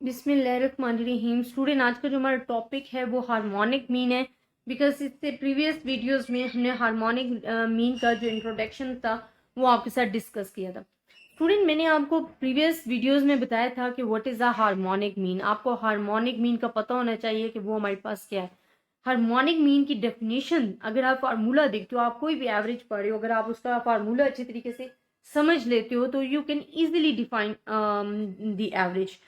बिस्मिल्लाहिर्रहमानिर्रहीम। स्टूडेंट, आज का जो हमारा टॉपिक है वो हार्मोनिक मीन है। बिकॉज इससे प्रीवियस वीडियोस में हमने हार्मोनिक मीन का जो इंट्रोडक्शन था वो आपके साथ डिस्कस किया था। स्टूडेंट, मैंने आपको प्रीवियस वीडियोस में बताया था कि what is a harmonic mean. आपको हार्मोनिक मीन का पता होना चाहिए कि वो हमारे पास क्या है। हार्मोनिक मीन की डेफिनेशन, अगर आप फार्मूला देखते हो, आप कोई भी एवरेज पढ़ रहे हो, अगर आप उसका फार्मूला अच्छी तरीके से समझ लेते हो तो you can easily define the average.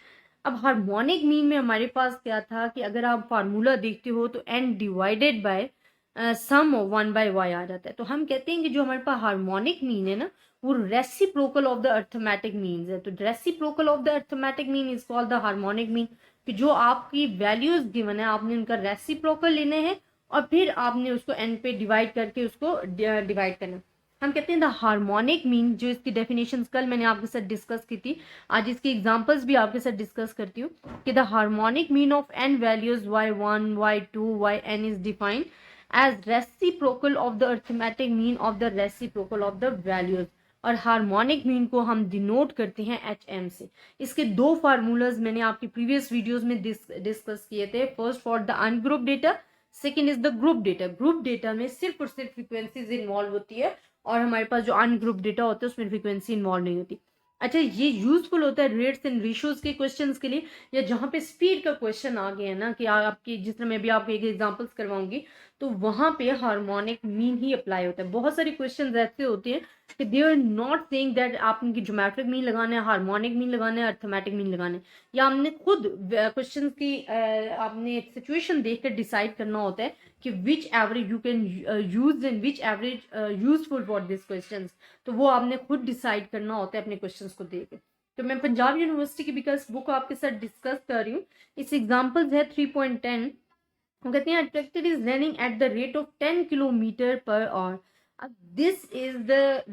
अब हार्मोनिक मीन में हमारे पास क्या था कि अगर आप फार्मूला देखते हो तो N divided by sum one by Y आ जाता है। तो हम कहते हैं कि जो हमारे पास हार्मोनिक मीन है ना, वो reciprocal of the arithmetic means है। तो reciprocal of the arithmetic mean is called the harmonic mean. कि जो आपकी वैल्यूज गिवन है, आपने उनका रेसिप्रोकल लेने हैं और फिर आपने उसको एन पे डिवाइड करके उसको डिवाइड करना है। हम कहते हैं द हार्मोनिक मीन। जो इसकी डेफिनेशंस कल मैंने आपके साथ डिस्कस की थी, आज इसकी एग्जांपल्स भी आपके साथ डिस्कस करती हूँ कि the harmonic mean of n values y1 y2 yn is defined as reciprocal of the arithmetic mean of the reciprocal of the values. और हार्मोनिक मीन को हम डिनोट करते हैं HM से। इसके दो फार्मूलाज मैंने आपकी प्रीवियस वीडियोस में डिस्कस किए थे। First for the ungroup data, second is the group data. Group data में सिर्फ और सिर्फ फ्रीक्वेंसीज इन्वॉल्व होती है और हमारे पास जो अनग्रुप डेटा होता है उसमें फ्रीक्वेंसी इन्वॉल्व नहीं होती। अच्छा, ये यूजफुल होता है रेट्स एंड रेशियोज के क्वेश्चंस के लिए, या जहाँ पे स्पीड का क्वेश्चन आ गया है ना, कि आपकी जिस तरह मैं भी आपको एक एग्जांपल्स करवाऊंगी तो वहां पे हार्मोनिक मीन ही अप्लाई होता है। बहुत सारे क्वेश्चन ऐसे होते हैं कि they are not saying that आप इनकी ज्योमेट्रिक मीन लगाना है, हार्मोनिक मीन लगाना है, अर्थमेटिक मीन लगाना है, या हमने खुद क्वेश्चन की आपने सिचुएशन देख कर डिसाइड करना होता है कि which average you can use and which average useful for this question. तो वो आपने खुद डिसाइड करना होता है अपने क्वेश्चंस को देकर। तो मैं पंजाब यूनिवर्सिटी की बिकॉज बुक आपके साथ डिस्कस कर रही हूँ। इस एग्जाम्पल है 3.10। वो कहते हैं tractor is running at the rate of 10 kilometre per hour. अब this is the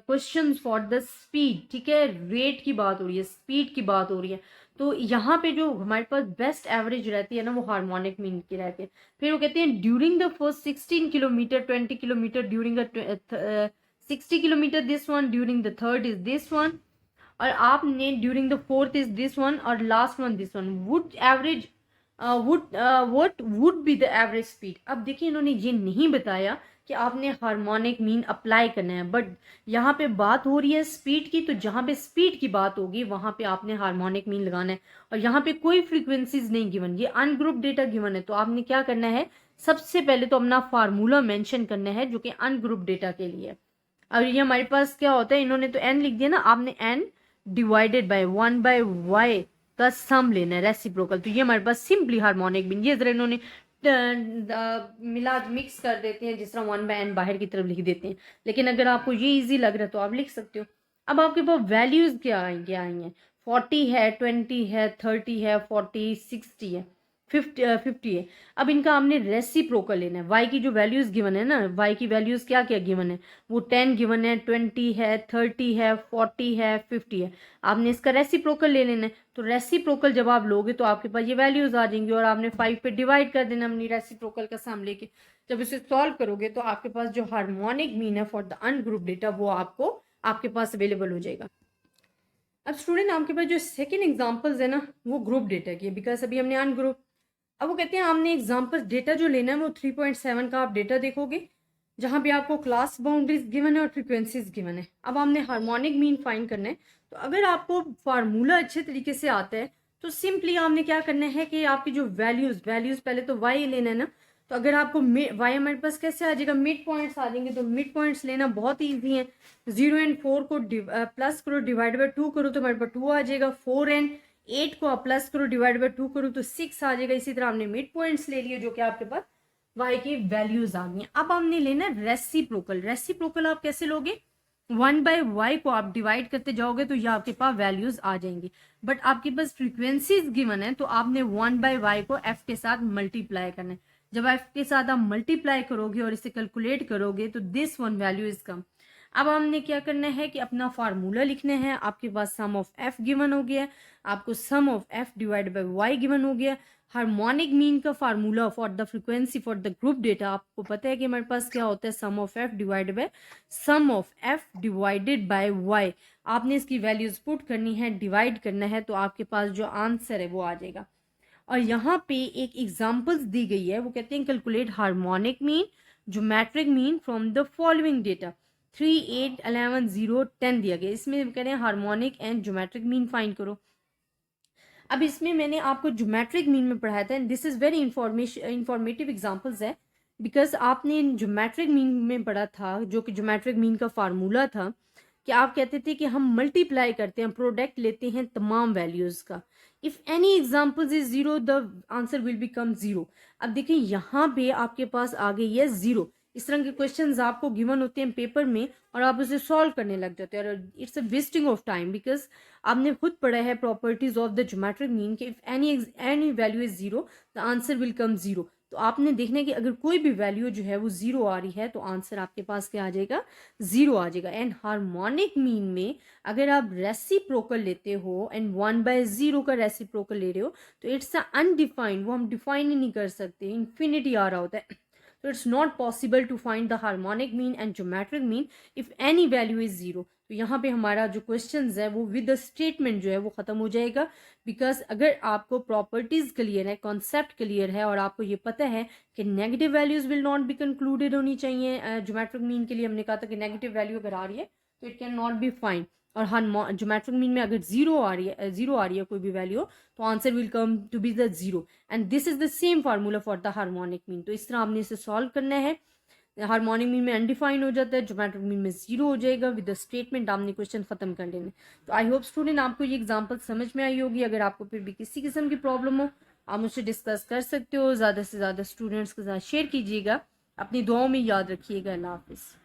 question for the speed. ठीक है, रेट की बात हो रही है, स्पीड की बात हो रही है। तो यहाँ पे जो हमारे पास बेस्ट एवरेज रहती है ना, वो हार्मोनिक मीन की रहती है। फिर वो कहते हैं during the first 16 kilometre, 20 kilometre, during 60 kilometre this one, during the third is this one, और आपने during the fourth is this one, और last one this one. Would average what would be the average speed. अब देखिए, इन्होंने ये नहीं बताया कि आपने हार्मोनिक मीन अप्लाई करना है, बट यहाँ पे बात हो रही है स्पीड की। तो जहाँ पे स्पीड की बात होगी वहां पे आपने हार्मोनिक मीन लगाना है। और यहाँ पे कोई फ्रीक्वेंसीज नहीं गिवन, ये अनग्रुप डेटा गिवन है। तो आपने क्या करना है, सबसे पहले तो अपना फार्मूला मेंशन करना है जो कि अनग्रुप डेटा के लिए। अब ये हमारे पास क्या होता है, इन्होंने तो एन लिख दिया ना, आपने एन डिवाइडेड बाय 1/y का सम लेना है, रेसिप्रोकल। तो ये हमारे पास सिंपली हार्मोनिक मीन। ये जरा इन्होंने मिला मिक्स कर देते हैं, जिस तरह 1/n बाहर की तरफ लिख देते हैं। लेकिन अगर आपको ये इजी लग रहा है तो आप लिख सकते हो। अब आपके पास वैल्यूज क्या आएंगे, 40 है, 20 है, 30 है, 40, 60 है, 50 है। अब इनका हमने रेसिप्रोकल लेना है। y की जो वैल्यूज गिवन है ना, y की वैल्यूज क्या क्या गिवन है, वो 10 गिवन है, 20 है, 30 है, 40 है, 50 है। आपने इसका रेसिप्रोकल ले लेना है। तो रेसिप्रोकल जब आप लोगे तो आपके पास ये वैल्यूज आ जाएंगी और आपने 5 पे डिवाइड कर देना अपनी रेसिप्रोकल का सम लेके। जब इसे सॉल्व करोगे तो आपके पास जो हार्मोनिक मीन है फॉर द अनग्रुप डेटा वो आपको आपके पास अवेलेबल हो जाएगा। अब स्टूडेंट, आपके पास जो सेकेंड एग्जाम्पल्स है ना, वो ग्रुप डेटा की है, बिकॉज अभी हमने अनग्रुप। अब वो कहते हैं हमने एग्जाम्पल डेटा जो लेना है वो 3.7 का आप डेटा देखोगे, जहाँ पे आपको क्लास बाउंड्रीज गिवन है और फ्रीक्वेंसीज गिवन है। अब हमने हार्मोनिक मीन फाइंड करना है। तो अगर आपको फार्मूला अच्छे तरीके से आता है तो सिंपली आपने क्या करना है कि आपकी जो वैल्यूज वैल्यूज पहले तो वाई लेना है ना। तो अगर आपको वाई हमारे पास कैसे आ जाएगा, मिड पॉइंट्स आ जाएंगे। तो मिड पॉइंट्स लेना बहुत ही ईजी है। 0 और 4 को प्लस करो, डिवाइड बाय 2 करो तो हमारे पास 2 आ जाएगा। 4 और 8 को आप प्लस करो, डिवाइड बाय 2 करो तो 6 आ जाएगा। इसी तरह हमने मिड पॉइंट्स ले लिए जो कि आपके पास y की वैल्यूज आ गई। अब हमने लेना रेसिप्रोकल। रेसिप्रोकल आप कैसे लोगे, 1/y को आप डिवाइड करते जाओगे तो ये आपके पास वैल्यूज आ जाएंगी। बट आपके पास फ्रीक्वेंसीज गिवन है तो आपने 1/y को f के साथ मल्टीप्लाई करना है। जब f के साथ आप मल्टीप्लाई करोगे और इसे कैलकुलेट करोगे तो this one value is come. अब हमने क्या करना है कि अपना फार्मूला लिखना है। आपके पास सम ऑफ एफ गिवन हो गया, आपको sum of F divide by Y given हो गया। हार्मोनिक मीन का formula for the frequency for the group data आपको पता है कि हमारे पास क्या होता है, sum of F divided by sum of F divided by Y. आपने इसकी वैल्यूज पुट करनी है, डिवाइड करना है, तो आपके पास जो आंसर है वो आ जाएगा। और यहाँ पे एक एग्जांपल्स दी गई है, वो कहते हैं calculate harmonic mean geometric mean from the following data. 3, 8, 11, 0, 10 दिया गया। इसमें कह रहे हैं harmonic and geometric mean find करो। अब इसमें मैंने आपको ज्योमेट्रिक मीन में पढ़ाया था, and this is very informative examples है, बिकॉज आपने ज्योमेट्रिक मीन में पढ़ा था, जो कि ज्योमेट्रिक मीन का फार्मूला था कि आप कहते थे कि हम मल्टीप्लाई करते हैं, प्रोडक्ट लेते हैं तमाम वैल्यूज का। If any examples is zero the answer will become zero. अब देखिए यहाँ पे आपके पास आ गई है जीरो। इस तरह के क्वेश्चंस आपको गिवन होते हैं पेपर में और आप उसे सॉल्व करने लग जाते हैं, और it's a wasting of time, because आपने खुद पढ़ा है properties of the geometric mean के, if any value is zero the answer will come zero. तो आपने देखना है कि अगर कोई भी वैल्यू जो है वो जीरो आ रही है तो आंसर आपके पास क्या आ जाएगा, जीरो आ जाएगा। एंड हार्मोनिक मीन में अगर आप रेसिप्रोकल लेते हो एंड 1/0 का रेसिप्रोकल ले रहे हो तो इट्स अनडिफाइंड, वो हम डिफाइन ही नहीं कर सकते, इन्फिनिटी आ रहा होता है। तो it's not possible to find the harmonic mean and geometric mean if any value is zero. तो यहाँ पे हमारा जो क्वेश्चन है वो विद द स्टेटमेंट जो है वो खत्म हो जाएगा, बिकॉज अगर आपको प्रॉपर्टीज क्लियर है, कॉन्सेप्ट क्लियर है, और आपको ये पता है कि negative values will not be concluded होनी चाहिए। ज्योमेट्रिक मीन के लिए हमने कहा था कि नेगेटिव वैल्यू अगर आ रही है तो it can not be find, और ज्योमेट्रिक मीन में अगर जीरो आ रही है कोई भी वैल्यू, तो answer will come to be the zero. And this is the same formula for the harmonic mean. तो इस तरह आपने इसे सॉल्व करना है। हार्मोनिक मीन में अनडिफाइंड हो जाता है, ज्योमेट्रिक मीन में जीरो हो जाएगा, विद द स्टेटमेंट आपने क्वेश्चन खत्म कर लेना। तो आई होप स्टूडेंट आपको ये एग्जांपल समझ में आई होगी। अगर आपको फिर भी किसी किस्म की प्रॉब्लम हो आप मुझसे डिस्कस कर सकते हो। ज़्यादा से ज़्यादा स्टूडेंट्स के साथ शेयर कीजिएगा। अपनी दुआओं में याद रखिएगा। अल्लाह हाफिज़।